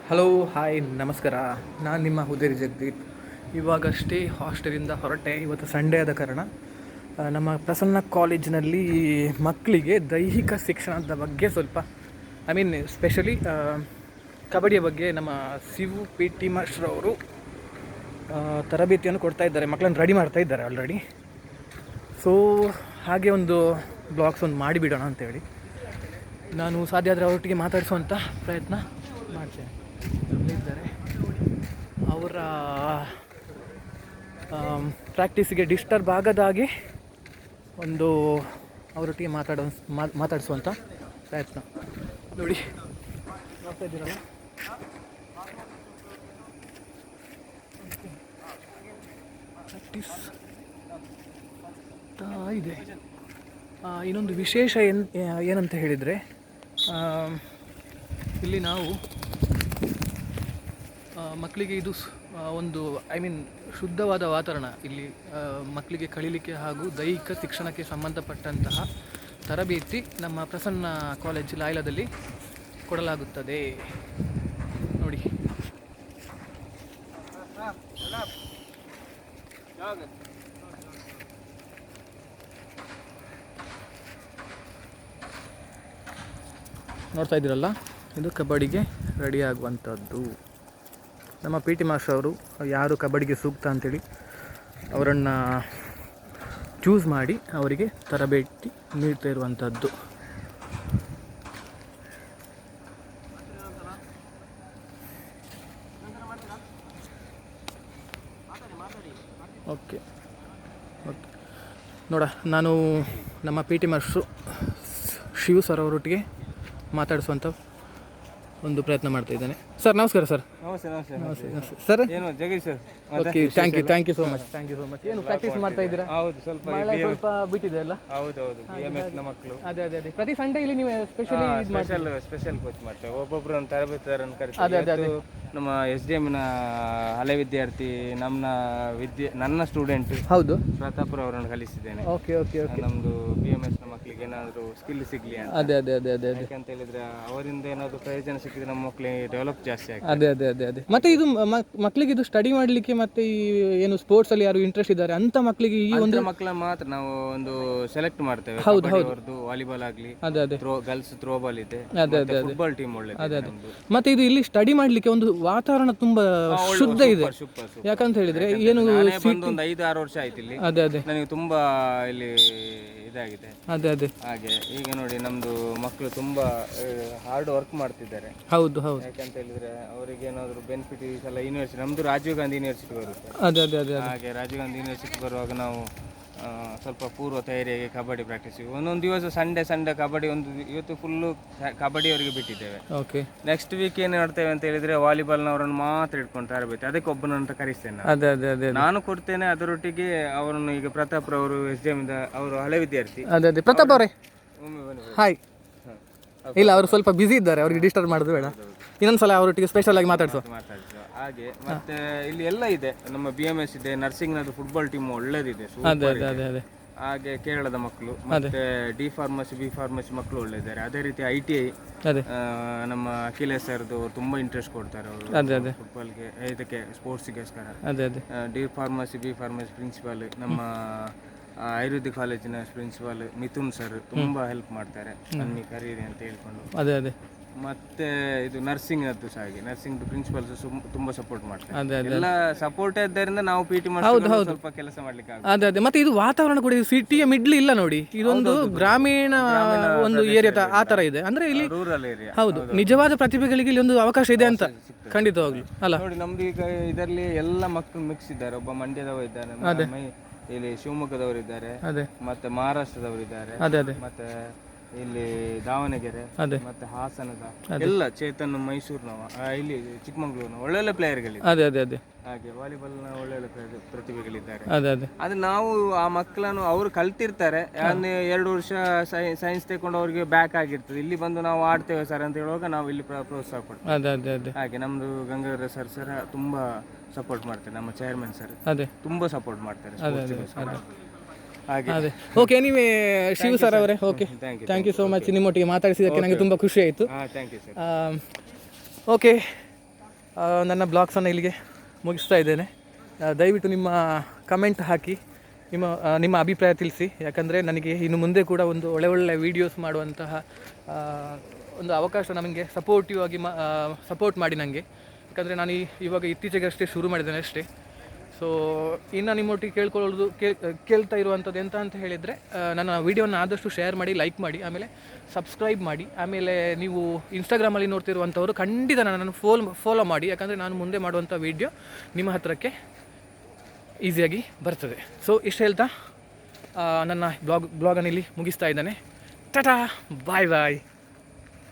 Hello hi ನಮಸ್ಕಾರ. ನಾನು ನಿಮ್ಮ ಹುದೇರಿ ಜಗದೀಪ್. ಇವಾಗಷ್ಟೇ ಹಾಸ್ಟೆಲಿಂದ ಹೊರಟೆ. ಇವತ್ತು ಸಂಡೇ ಆದ ಕಾರಣ ನಮ್ಮ ಪ್ರಸನ್ನ ಕಾಲೇಜಿನಲ್ಲಿ ಮಕ್ಕಳಿಗೆ ದೈಹಿಕ ಶಿಕ್ಷಣದ ಬಗ್ಗೆ ಸ್ವಲ್ಪ ಸ್ಪೆಷಲಿ ಕಬಡ್ಡಿಯ ಬಗ್ಗೆ ನಮ್ಮ ಶಿವು ಪಿ ಟಿ ಮಾಸ್ಟರ್ ಅವರು ತರಬೇತಿಯನ್ನು ಕೊಡ್ತಾ ಇದ್ದಾರೆ. ಮಕ್ಕಳನ್ನು ರೆಡಿ ಮಾಡ್ತಾ ಇದ್ದಾರೆ ಆಲ್ರೆಡಿ. ಸೊ ಹಾಗೆ ಒಂದು ಬ್ಲಾಗ್ಸ್ ಒಂದು ಮಾಡಿಬಿಡೋಣ ಅಂತೇಳಿ ನಾನು ಸಾಧ್ಯ ಆದರೆ ಅವರೊಟ್ಟಿಗೆ ಮಾತಾಡಿಸುವಂಥ ಪ್ರಯತ್ನ ಮಾಡ್ತೇನೆ. ಇದ್ದಾರೆ ಅವರ ಪ್ರಾಕ್ಟೀಸಿಗೆ ಡಿಸ್ಟರ್ಬ್ ಆಗದ ಹಾಗೆ ಒಂದು ಅವರೊಟ್ಟಿಗೆ ಮಾತಾಡಿಸುವಂಥ ಪ್ರಯತ್ನ. ನೋಡಿ ನೋಡ್ತಾ ಇದ್ದೀರಲ್ಲ, ಪ್ರಾಕ್ಟೀಸ್ ಇದೆ. ಇನ್ನೊಂದು ವಿಶೇಷ ಏನಂತ ಹೇಳಿದರೆ, ಇಲ್ಲಿ ನಾವು ಮಕ್ಕಳಿಗೆ ಇದು ಒಂದು ಶುದ್ಧವಾದ ವಾತಾವರಣ ಇಲ್ಲಿ ಮಕ್ಕಳಿಗೆ ಕಳೀಲಿಕ್ಕೆ ಹಾಗೂ ದೈಹಿಕ ಶಿಕ್ಷಣಕ್ಕೆ ಸಂಬಂಧಪಟ್ಟಂತಹ ತರಬೇತಿ ನಮ್ಮ ಪ್ರಸನ್ನ ಕಾಲೇಜ್ ಲಾಯ್ಲಾದಲ್ಲಿ ಕೊಡಲಾಗುತ್ತದೆ. ನೋಡಿ, ನೋಡ್ತಾ ಇದ್ದೀರಲ್ಲ, ಇದು ಕಬಡ್ಡಿಗೆ ರೆಡಿ ಆಗುವಂಥದ್ದು. ನಮ್ಮ ಪಿ ಟಿ ಮಾಸ್ಟರ್ ಅವರು ಯಾರು ಕಬಡ್ಡಿಗೆ ಸೂಕ್ತ ಅಂತೇಳಿ ಅವರನ್ನು ಚೂಸ್ ಮಾಡಿ ಅವರಿಗೆ ತರಬೇತಿ ನೀಡ್ತಾ ಇರುವಂಥದ್ದು. ಓಕೆ ಓಕೆ ನೋಡ, ನಾನು ನಮ್ಮ P T master Shivu sir ಅವರೊಟ್ಟಿಗೆ ಮಾತಾಡಿಸುವಂಥ ಒಂದು ಪ್ರಯತ್ನ ಮಾಡ್ತಾ ಇದ್ದೇನೆ. ಸರ್ ನಮಸ್ಕಾರ. ಸರ್ ನಮಸ್ತೆ ಸರ್. ಏನು Jagadish sir? Okay, thank you so much. ಏನು ಪ್ರಾಕ್ಟೀಸ್ ಮಾಡ್ತಾ ಇದ್ದೀರಾ? ಹೌದು, ಸ್ವಲ್ಪ ಬಿಟ್ಟಿದೆ ಅಲ್ಲ? ಹೌದು BMS ನ ಮಕ್ಕಳು. ಅದೇ ಪತಿ ಸಂಡೇ ಇಲ್ಲಿ ನೀವು ಸ್ಪೆಷಲ್ ಕೋಚ್ ಮಾಡ್ತೇವೆ. ಒಬ್ಬೊಬ್ರು ಒಂದು ತರಬೇತಿದಾರನ್ನು ಕರಿತೀವಿ. ನಮ್ಮ SDM ನ ಹಳೆ ವಿದ್ಯಾರ್ಥಿ, ನನ್ನ ಸ್ಟೂಡೆಂಟ್ ಹೌದು ಪ್ರತಾಪುರ ಅವರನ್ನು ಕಲಿಸಿದ್ದೇನೆ. ಓಕೆ. ನಮ್ದು BMS ನ ಮಕ್ಕಳಿಗೆ ಏನಾದ್ರು ಸ್ಕಿಲ್ ಸಿಗ್ಲಿ ಅಂತ. ಅದೇ ಯಾಕಂತ ಹೇಳಿದ್ರೆ ಅವರಿಂದ ಏನಾದ್ರು ಪ್ರಯೋಜನ ಸಿಕ್ಕಿದ್ರೆ ನಮ್ಮ ಮಕ್ಕಳಿಗೆ ಡೆವಲಪ್ ಜಾಸ್ತಿ ಆಗ್ತದೆ. ಅದೇ ಮತ್ತೆ ಇದು ಮಕ್ಕಳಿಗೆ ಇದು ಸ್ಟಡಿ ಮಾಡ್ಲಿಕ್ಕೆ ಮತ್ತೆ ಈ ಏನು ಸ್ಪೋರ್ಟ್ಸ್ ಅಲ್ಲಿ ಯಾರು ಇಂಟ್ರೆಸ್ಟ್ ಇದ್ದಾರೆ ಅಂತ ಮಕ್ಕಳಿಗೆ ಈ ಒಂದು ಮಕ್ಕಳನ್ನ ಮಾತ್ರ ನಾವು ಒಂದು ಸೆಲೆಕ್ಟ್ ಮಾಡ್ತೇವೆ. ವಾಲಿಬಾಲ್ ಆಗ್ಲಿ, ಗರ್ಲ್ಸ್ ಥ್ರೋಬಾಲ್ ಇದೆ, ಫುಟ್ಬಾಲ್ ಟೀಮ್ ಒಳ್ಳೆ. ಮತ್ತೆ ಇದು ಇಲ್ಲಿ ಸ್ಟಡಿ ಮಾಡ್ಲಿಕ್ಕೆ ಒಂದು ವಾತಾವರಣ ತುಂಬಾ ಶುದ್ಧ ಇದೆ. ಯಾಕಂತ ಹೇಳಿದ್ರೆ ಏನು ಒಂದು 5-6 ವರ್ಷ ಆಯ್ತು ಇಲ್ಲಿ. ಅದೇ ನನಗೆ ತುಂಬಾ ಇಲ್ಲಿ ಇದಾಗಿದೆ. ಅದೇ ಹಾಗೆ ಈಗ ನೋಡಿ, ನಮ್ದು ಮಕ್ಕಳು ತುಂಬಾ ಹಾರ್ಡ್ ವರ್ಕ್ ಮಾಡ್ತಿದ್ದಾರೆ. ಹೌದು. ಯಾಕಂತ ಹೇಳಿದ್ರೆ ಅವರಿಗೆ ಏನಾದ್ರು ಬೆನಿಫಿಟ್ ಎಲ್ಲ ಯೂನಿವರ್ಸಿಟಿ, ನಮ್ದು ರಾಜೀವ್ ಗಾಂಧಿ ಯೂನಿವರ್ಸಿಟಿ ಬರುತ್ತೆ. ಅದೇ ಹಾಗೆ ರಾಜೀವ್ ಗಾಂಧಿ ಯೂನಿವರ್ಸಿಟಿ ಬರುವಾಗ ನಾವು ಸ್ವಲ್ಪ ಪೂರ್ವ ತಯಾರಿಯಾಗಿ ಕಬಡ್ಡಿ ಪ್ರಾಕ್ಟೀಸ್, ಒಂದೊಂದು ದಿವಸ ಸಂಡೇ ಕಬಡ್ಡಿ, ಇವತ್ತು ಫುಲ್ಲು ಕಬಡ್ಡಿ ಅವರಿಗೆ ಬಿಟ್ಟಿದ್ದೇವೆ. ಓಕೆ, ನೆಕ್ಸ್ಟ್ ವೀಕ್ ಏನು ಮಾಡ್ತೇವೆ ಅಂತ ಹೇಳಿದ್ರೆ ವಾಲಿಬಾಲ್ನವರನ್ನು ಮಾತ್ರ ಇಟ್ಕೊಂಡು ತರಬೇತಿ, ಅದಕ್ಕೆ ಒಬ್ಬನಂತ ಕರೆಸ್ತೇನೆ. ಅದೇ ನಾನು ಕೊಡ್ತೇನೆ. ಅದರೊಟ್ಟಿಗೆ ಅವರನ್ನು ಈಗ ಪ್ರತಾಪ್ ಅವರು SDM ಅವರು ಹಳೆ ವಿದ್ಯಾರ್ಥಿ. ಅದೇ ಪ್ರತಾಪ್ ಅವರೇ, ಹಾಯ್. ಇಲ್ಲ, ಅವರು ಸ್ವಲ್ಪ ಬ್ಯುಸಿ ಇದ್ದಾರೆ, ಅವ್ರಿಗೆ ಡಿಸ್ಟರ್ಬ್ ಮಾಡೋದು ಬೇಡ. ಇನ್ನೊಂದ್ಸಲ ಅವರೊಟ್ಟಿಗೆ ಸ್ಪೆಷಲ್ ಆಗಿ ಮಾತಾಡ್ಸೋ. ಹಾಗೆ ಮತ್ತೆ ಇಲ್ಲಿ ಎಲ್ಲ ಇದೆ. ನಮ್ಮ BMS ಇದೆ, ನರ್ಸಿಂಗ್ನದು ಫುಟ್ಬಾಲ್ ಟೀಮ್ ಒಳ್ಳೇದಿದೆ. ಅದೇ ಹಾಗೆ ಕೇರಳದ ಮಕ್ಕಳು, ಮತ್ತೆ D ಫಾರ್ಮಸಿ B ಫಾರ್ಮಸಿ ಮಕ್ಕಳು ಒಳ್ಳೆದಿದ್ದಾರೆ. ಅದೇ ರೀತಿ ITI ನಮ್ಮ ಅಖಿಲೇಶ್ ಸರ್ದು ತುಂಬಾ ಇಂಟ್ರೆಸ್ಟ್ ಕೊಡ್ತಾರೆ ಅವರು ಫುಟ್ಬಾಲ್ಗೆ, ಇದಕ್ಕೆ ಸ್ಪೋರ್ಟ್ಸ್ಗೋಸ್ಕರ. D pharmacy B pharmacy principal, ನಮ್ಮ ಆಯುರ್ವೇದಿಕ್ ಕಾಲೇಜಿನ ಪ್ರಿನ್ಸಿಪಾಲ್ ಮಿಥುನ್ ಸರ್ ತುಂಬಾ ಹೆಲ್ಪ್ ಮಾಡ್ತಾರೆ, ಬನ್ನಿ ಕರೀರಿ ಅಂತ ಹೇಳ್ಕೊಂಡು. ಅದೇ ಮತ್ತೆ ಇದು ನರ್ಸಿಂಗ್ ಅದು ಸಹ ಹಾಗೆ, ನರ್ಸಿಂಗ್ ಪ್ರಿನ್ಸಿಪಲ್ಸ್ ತುಂಬಾ ಸಪೋರ್ಟ್ ಮಾಡ್ತಾರೆ. ಎಲ್ಲ ಸಪೋರ್ಟ್ ಇದ್ದರಿಂದ ನಾವು PT ಸ್ವಲ್ಪ ಕೆಲಸ ಮಾಡ್ಲಿಕ್ಕೆ ಆಗುತ್ತೆ. ಅದೇ ಮತ್ತೆ ಇದು ವಾತಾವರಣ ಕೂಡ ಸಿಟಿಯ ಮಿಡ್ಲ್ ಇಲ್ಲ ನೋಡಿ, ಇದೊಂದು ಗ್ರಾಮೀಣ ಒಂದು ಏರಿಯಾ ಆ ತರ ಇದೆ. ಅಂದ್ರೆ ಇಲ್ಲಿ ರೂರಲ್ ಏರಿಯಾ. ಹೌದು, ನಿಜವಾದ ಪ್ರತಿಭೆಗಳಿಗೆ ಇಲ್ಲಿ ಒಂದು ಅವಕಾಶ ಇದೆ ಅಂತ ಖಂಡಿತವಾಗ್ಲು ಅಲ್ಲ. ನೋಡಿ, ನಮ್ದು ಈಗ ಇದರಲ್ಲಿ ಎಲ್ಲ ಮಕ್ಕಳು ಮಿಕ್ಸ್ ಇದ್ದಾರೆ. ಒಬ್ಬ ಮಂಡ್ಯದವ ಇದ್ದಾನೆ, ಇಲ್ಲಿ ಶಿವಮೊಗ್ಗದವರು ಇದ್ದಾರೆ, ಮತ್ತೆ ಮಹಾರಾಷ್ಟ್ರದವರು ಇದ್ದಾರೆ, ಮತ್ತೆ ಇಲ್ಲಿ ದಾವಣಗೆರೆ, ಮತ್ತೆ ಹಾಸನದ ಎಲ್ಲ, ಚೇತನ್ ಮೈಸೂರಿನವ, ಇಲ್ಲಿ ಚಿಕ್ಕಮಂಗ್ಳೂರಿನ ಒಳ್ಳೊಳ್ಳೆ ಪ್ಲೇಯರ್ಗಳಿದ್ದಾರೆ. ಹಾಗೆ ವಾಲಿಬಾಲ್ನ ಒಳ್ಳೊಳ್ಳೆ ಪ್ರತಿಭೆಗಳಿದ್ದಾರೆ. ಅದು ನಾವು ಆ ಮಕ್ಕಳನ್ನು ಅವರು ಕಲ್ತಿರ್ತಾರೆ. 2 ವರ್ಷ ಸೈನ್ಸ್ ತಗೊಂಡು ಅವ್ರಿಗೆ ಬ್ಯಾಕ್ ಆಗಿರ್ತದೆ. ಇಲ್ಲಿ ಬಂದು ನಾವು ಆಡ್ತೇವೆ ಸರ್ ಅಂತ ಹೇಳುವಾಗ ನಾವು ಇಲ್ಲಿ ಪ್ರೋತ್ಸಾಹ ಕೊಡ್ತೇವೆ. ಹಾಗೆ ನಮ್ದು ಗಂಗಾಧರ ಸರ್ ತುಂಬಾ ಸಪೋರ್ಟ್ ಮಾಡ್ತಾರೆ. ನಮ್ಮ ಚೇರ್ಮನ್ ಸರ್ ತುಂಬಾ ಸಪೋರ್ಟ್ ಮಾಡ್ತಾರೆ. ಅದೇ ಓಕೆ. ಎನಿವೇ ಶಿವ ಸರ್ ಅವರೇ, okay, thank you so much. ನಿಮ್ಮೊಟ್ಟಿಗೆ ಮಾತಾಡಿಸಿದ್ದಕ್ಕೆ ನನಗೆ ತುಂಬ ಖುಷಿ ಆಯಿತು. ಓಕೆ, ನನ್ನ ಬ್ಲಾಗ್ಸನ್ನು ಇಲ್ಲಿಗೆ ಮುಗಿಸ್ತಾ ಇದ್ದೇನೆ. ದಯವಿಟ್ಟು ನಿಮ್ಮ ಕಮೆಂಟ್ ಹಾಕಿ ನಿಮ್ಮ ಅಭಿಪ್ರಾಯ ತಿಳಿಸಿ. ಯಾಕಂದರೆ ನನಗೆ ಇನ್ನು ಮುಂದೆ ಕೂಡ ಒಂದು ಒಳ್ಳೆ ವೀಡಿಯೋಸ್ ಮಾಡುವಂತಹ ಒಂದು ಅವಕಾಶ ನಮಗೆ ಸಪೋರ್ಟಿವ್ ಆಗಿ ಸಪೋರ್ಟ್ ಮಾಡಿ ನನಗೆ. ಯಾಕಂದರೆ ನಾನು ಇವಾಗ ಇತ್ತೀಚೆಗೆ ಅಷ್ಟೇ ಶುರು ಮಾಡಿದ್ದೇನೆ ಅಷ್ಟೇ. ಸೊ ಇನ್ನು ನಿಮ್ಮೊಟ್ಟಿಗೆ ಕೇಳ್ತಾ ಇರುವಂಥದ್ದು ಎಂತ ಅಂತ ಹೇಳಿದರೆ, ನನ್ನ ವೀಡಿಯೋನ ಆದಷ್ಟು ಶೇರ್ ಮಾಡಿ, ಲೈಕ್ ಮಾಡಿ, ಆಮೇಲೆ ಸಬ್ಸ್ಕ್ರೈಬ್ ಮಾಡಿ. ಆಮೇಲೆ ನೀವು ಇನ್ಸ್ಟಾಗ್ರಾಮಲ್ಲಿ ನೋಡ್ತಿರುವಂಥವರು ಖಂಡಿತ ನನ್ನನ್ನು ಫಾಲೋ ಮಾಡಿ. ಯಾಕಂದರೆ ನಾನು ಮುಂದೆ ಮಾಡುವಂಥ ವೀಡಿಯೋ ನಿಮ್ಮ ಹತ್ತಿರಕ್ಕೆ ಈಸಿಯಾಗಿ ಬರ್ತದೆ. ಸೊ ಇಷ್ಟು ಹೇಳ್ತಾ ನನ್ನ ಬ್ಲಾಗನ್ನು ಇಲ್ಲಿ ಮುಗಿಸ್ತಾ ಇದ್ದಾನೆ. ಟಾಟಾ, ಬಾಯ್ ಬಾಯ್.